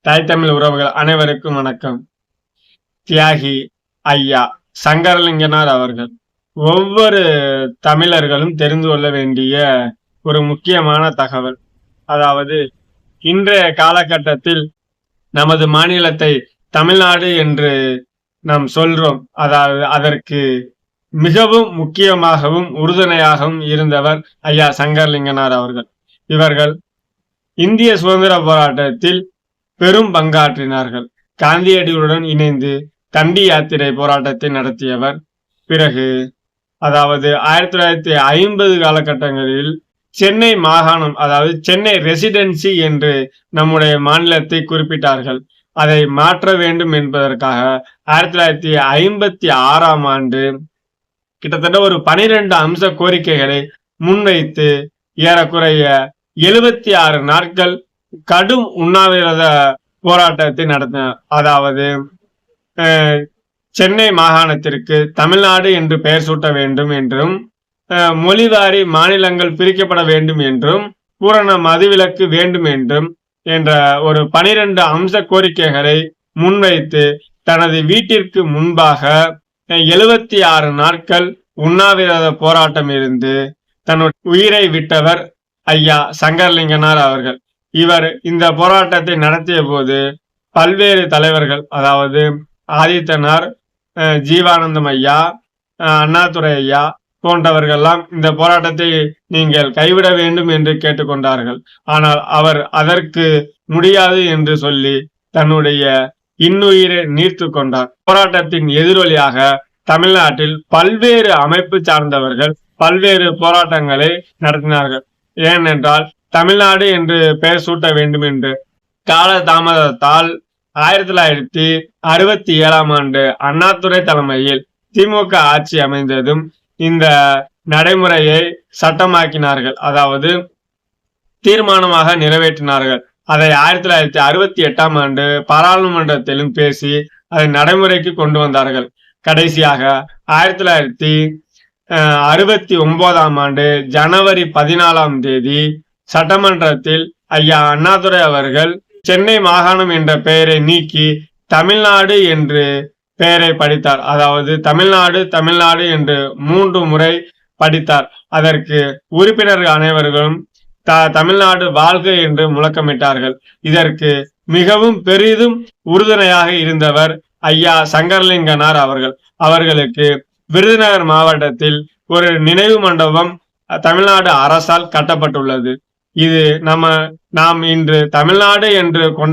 தாய் தமிழ் உறவுகள் அனைவருக்கும் வணக்கம். தியாகி ஐயா சங்கரலிங்கனார் அவர்கள் ஒவ்வொரு தமிழர்களும் தெரிந்து கொள்ள வேண்டிய ஒரு முக்கியமான தகவல். அதாவது இன்றைய காலகட்டத்தில் நமது மாநிலத்தை தமிழ்நாடு என்று நாம் சொல்றோம். அதாவது அதற்கு மிகவும் முக்கியமாகவும் உறுதுணையாகவும் இருந்தவர் ஐயா சங்கரலிங்கனார் அவர்கள். இவர்கள் இந்திய சுதந்திர போராட்டத்தில் பெரும் பங்காற்றினார்கள். காந்தியடிகளுடன் இணைந்து தண்டி யாத்திரை போராட்டத்தை நடத்தியவர். பிறகு அதாவது 1950 காலகட்டங்களில் சென்னை மாகாணம், அதாவது சென்னை ரெசிடென்சி என்று நம்முடைய மாநிலத்தை குறிப்பிட்டார்கள். அதை மாற்ற வேண்டும் என்பதற்காக 1956ஆம் ஆண்டு கிட்டத்தட்ட ஒரு 12 அம்ச கோரிக்கைகளை முன்வைத்து ஏறக்குறைய 76 நாட்கள் கடும் உண்ணாவிரத போராட்டத்தை நடத்தினார். அதாவது சென்னை மாகாணத்திற்கு தமிழ்நாடு என்று பெயர் சூட்ட வேண்டும் என்றும், மொழிவாரி மாநிலங்கள் பிரிக்கப்பட வேண்டும் என்றும், பூரண மதுவிலக்கு வேண்டும் என்றும் என்ற ஒரு 12 அம்ச கோரிக்கைகளை முன்வைத்து தனது வீட்டிற்கு முன்பாக 76 நாட்கள் உண்ணாவிரத போராட்டம் இருந்து தன்னுடைய உயிரை விட்டவர் ஐயா சங்கரலிங்கனார் அவர்கள். இவர் இந்த போராட்டத்தை நடத்திய போது பல்வேறு தலைவர்கள், அதாவது ஆதித்தனார், ஜீவானந்தம் ஐயா, அண்ணாதுரை ஐயா போன்றவர்கள்லாம் இந்த போராட்டத்தை நீங்கள் கைவிட வேண்டும் என்று கேட்டுக்கொண்டார்கள். ஆனால் அவர் அதற்கு முடியாது என்று சொல்லி தன்னுடைய இன்னுயிரை நீர்த்து கொண்டார். போராட்டத்தின் எதிரொலியாக தமிழ்நாட்டில் பல்வேறு அமைப்பு சார்ந்தவர்கள் பல்வேறு போராட்டங்களை நடத்தினார்கள். ஏனென்றால் தமிழ்நாடு என்று பெயர் சூட்ட வேண்டும் என்று கால தாமதத்தால் 1967ஆம் ஆண்டு அண்ணாதுரை தலைமையில் திமுக ஆட்சி அமைந்ததும் இந்த நடைமுறையை சட்டமாக்கினார்கள், அதாவது தீர்மானமாக நிறைவேற்றினார்கள். அதை 1968ஆம் ஆண்டு பாராளுமன்றத்திலும் பேசி அதை நடைமுறைக்கு கொண்டு வந்தார்கள். கடைசியாக 1969ஆம் ஆண்டு ஜனவரி 14ஆம் தேதி சட்டமன்றத்தில் ஐயா அண்ணாதுரை அவர்கள் சென்னை மாகாணம் என்ற பெயரை நீக்கி தமிழ்நாடு என்று பெயரை படித்தார். அதாவது தமிழ்நாடு தமிழ்நாடு என்று 3 முறை படித்தார். அதற்கு உறுப்பினர்கள் அனைவர்களும் தமிழ்நாடு வாழ்க என்று முழக்கமிட்டார்கள். இதற்கு மிகவும் பெரிதும் உறுதுணையாக இருந்தவர் ஐயா சங்கரலிங்கனார் அவர்கள். அவர்களுக்கு விருதுநகர் மாவட்டத்தில் ஒரு நினைவு மண்டபம் தமிழ்நாடு அரசால் கட்டப்பட்டுள்ளது. இது நாம் இன்று தமிழ்நாடு என்று கொண்ட